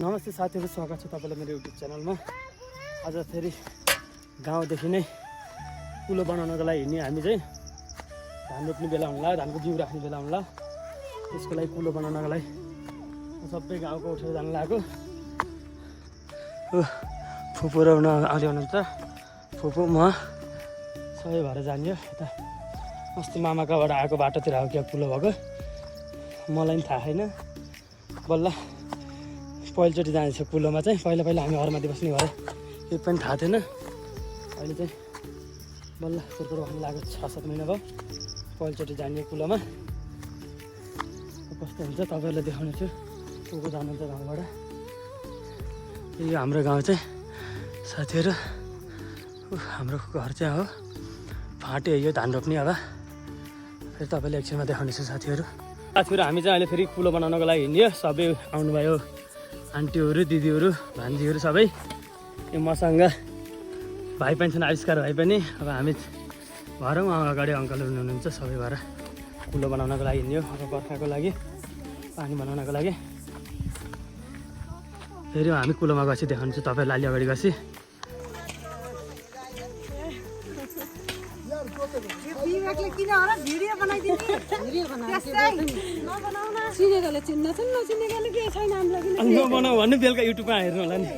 नमस्ते साथीहरु, स्वागत छ तपाईलाई मेरो युट्युब च्यानलमा। आज फेरि गाउँदेखि नै कुलो बनाउनको लागि हिँड्ने हामी चाहिँ धान रोप्ने बेला हुन्ला, धानको जिउ राख्ने बेला हुन्ला, त्यसको लागि कुलो बनाउनको लागि सबै गाउँको उठेर जान लागेको। फुपू र आउँदै हुनुहुन्छ, फुपू म सबै भएर जान्यो। यता अस्ति मामाकाबाट आएको बाटोतिर आएको क्या कुलो भएको, मलाई पनि थाहा छैन। बल्ल पहिलोचोटि जाँदैछ कुलोमा चाहिँ। पहिला हामी घरमाथि बस्ने भएर केही पनि थाहा थिएन। अहिले चाहिँ बल्ल कुरकुर भन्न लागेको 6-7 महिना भयो पहिलोचोटि जाने कुलोमा। कस्तो हुन्छ तपाईँहरूलाई देखाउने छु। को जानुहुन्छ गाउँबाट। यो हाम्रो गाउँ चाहिँ साथीहरू, हाम्रो घर चाहिँ हो फाटे। यो धान रोप्ने अब फेरि तपाईँले एकछिनमा देखाउने छु साथीहरू। हामी चाहिँ अहिले फेरि कुलो बनाउनको लागि हिँड्यो। सबै आउनुभयो, आन्टीहरू, दिदीहरू, भान्जीहरू सबै। यो मसँग भाइ पनि छन्, आविष्कार भाइ पनि। अब हामी भरौँ अगाडि अङ्कलहरू हुनुहुन्छ, सबै भएर कुलो बनाउनको लागि हिँड्यो। अब बर्खाको लागि पानी बनाउनको लागि फेरि हामी कुलोमा गएपछि देखाउँछु तपाईँहरूलाई। अलि अगाडि गएपछि बनाऊ भन्नु, बेलुका युट्युबमा हेर्नु होला नि।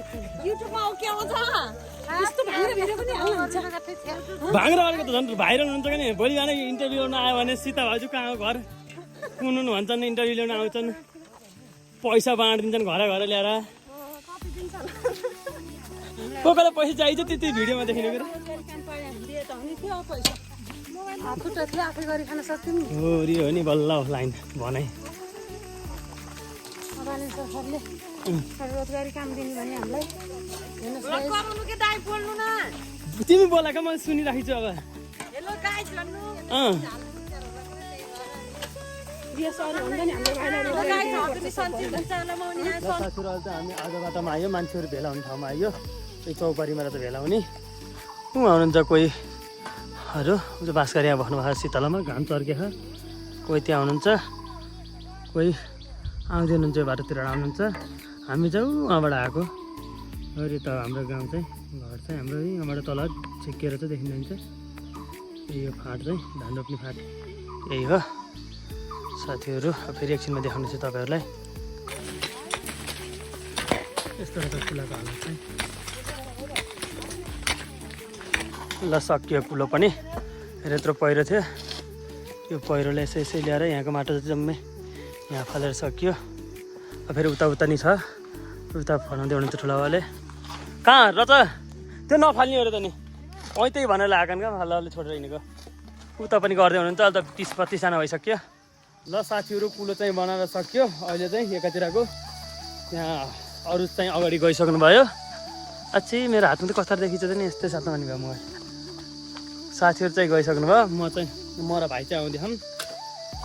भाङ्रा अलिकति झन् भाइरल हुन्छ कि नि। भोलि बिहान इन्टरभ्यू ल्याउनु आयो भने सीता भाउजू कहाँ घर कुनुनु भन्छन्, इन्टरभ्यू ल्याउनु आउँछन्, पैसा बाँडिदिन्छन् घर घर ल्याएर। को कोलाई पैसा चाहिन्छ त्यति भिडियोमा देखिने कुरो हो नि। बल्ल लाइन भनाइ तिमी बोलाएको मैले सुनिराखेको छु। अब हामी आधा बाटोमा आयो, मान्छेहरू भेला हुने ठाउँमा आयो। त्यही चौपारीमा त भेला हुने हुनुहुन्छ। कोहीहरू बाँसकारी यहाँ बस्नुभएको शीतलामा, घाम चर्केको। कोही त्यहाँ हुनुहुन्छ, कोही आउँदै हुनुहुन्छ, बाटोतिर आउनुहुन्छ। हामी चाहिँ उहाँबाट आएको। अरे त हाम्रो गाउँ चाहिँ घर चाहिँ हाम्रो यहाँबाट तल छेकिएर चाहिँ देखिन्छ। यो फाँट चाहिँ धान रोप्ने फाँट यही हो साथीहरू। फेरि एकछिनमा देखाउने छु तपाईँहरूलाई। यस्तो खालको कुलोको हालत चाहिँ ल सकियो कुलो पनि। यत्रो पहिरो थियो, यो पहिरोले यसै ल्याएर यहाँको माटो चाहिँ जम्मै यहाँ फालेर सकियो। फेरि उता नि छ, उता फलाउँदै हुनुहुन्छ ठुलावाले। कहाँ र त त्यो नफाल्ने हो र त नि, त्यही भनेर लगाएन क्या हल्लाले छोडेर हिँडेको। उता पनि गर्दै हुनुहुन्छ। अहिले त 30-32 जना भइसक्यो। ल साथीहरू, कुलो चाहिँ बनाएर सक्यो। अहिले चाहिँ एकातिरको यहाँ अरू चाहिँ अगाडि गइसक्नु भयो। अझै मेरो हातमा त कतार देखिन्छ नि, यस्तै साथमा भन्ने भयो। म साथीहरू चाहिँ गइसक्नु भयो। म र भाइ चाहिँ आउँदैछौँ।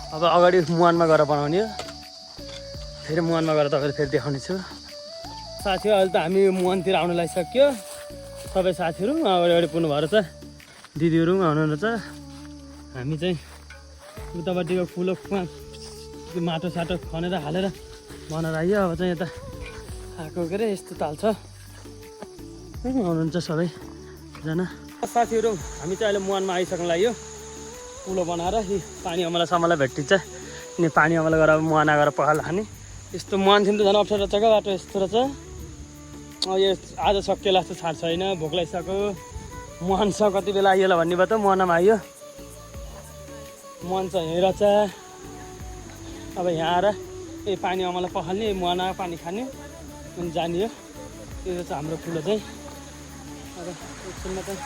अब अगाडि मुहानमा गएर बनाउने हो। फेरि मुहानमा गएर तपाईँले फेरि देखाउने छु साथीहरू। अहिले त हामी मुहानतिर आउनु लागिसक्यो। सबै साथीहरू अगाडि पुग्नु भएर छ, दिदीहरू आउनुहुन्छ। हामी चाहिँ उतापट्टिको कुलोमा माटो साटो खनेर हालेर बनाएर आयो। अब चाहिँ यता आएको के अरे यस्तो ताल छ, आउनुहुन्छ सबैजना साथीहरू। हामी चाहिँ अहिले मुहानमा आइसक्नु लाग्यो कुलो बनाएर। पानी अमला भेटिन्छ अनि पानी अमला गरेर मुहान गएर पखाल खाने। यस्तो मुहान थियो त झन् अप्ठ्यारो रहेछ क्या बाटो। यस्तो रहेछ। यो आज सकियो जस्तो छाड छैन, भोक लागिसक्यो। मुहान छ कति बेला आइयो भन्ने भयो त। मुहानमा आइयो, मुहान चाहिँ यहीँ रहेछ। अब यहाँ आएर यही पानी अमला पखाल्ने, मुहान पानी खाने अनि जाने हो। त्यो चाहिँ हाम्रो कुलो चाहिँ। अब एकछिनमा चाहिँ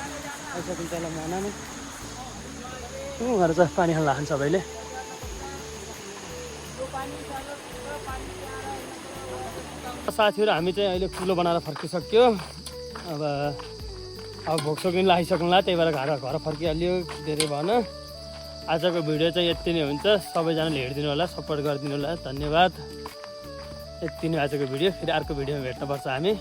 आइसकिन्छ होला मुहानमा। उहाँहरू चाहिँ पानी खान लाग्छ सबैले। साथीहरू हामी चाहिँ अहिले कुलो बनाएर फर्किसक्यो। अब भोकसोक पनि लागिसक्नुला, त्यही भएर घर फर्किहाल्यो। धेरै भएन। आजको भिडियो चाहिँ यति नै हुन्छ। सबैजनाले हेरिदिनु होला, सपोर्ट गरिदिनु होला, धन्यवाद। यति नै आजको भिडियो। फेरि अर्को भिडियोमा भेट्नुपर्छ हामी।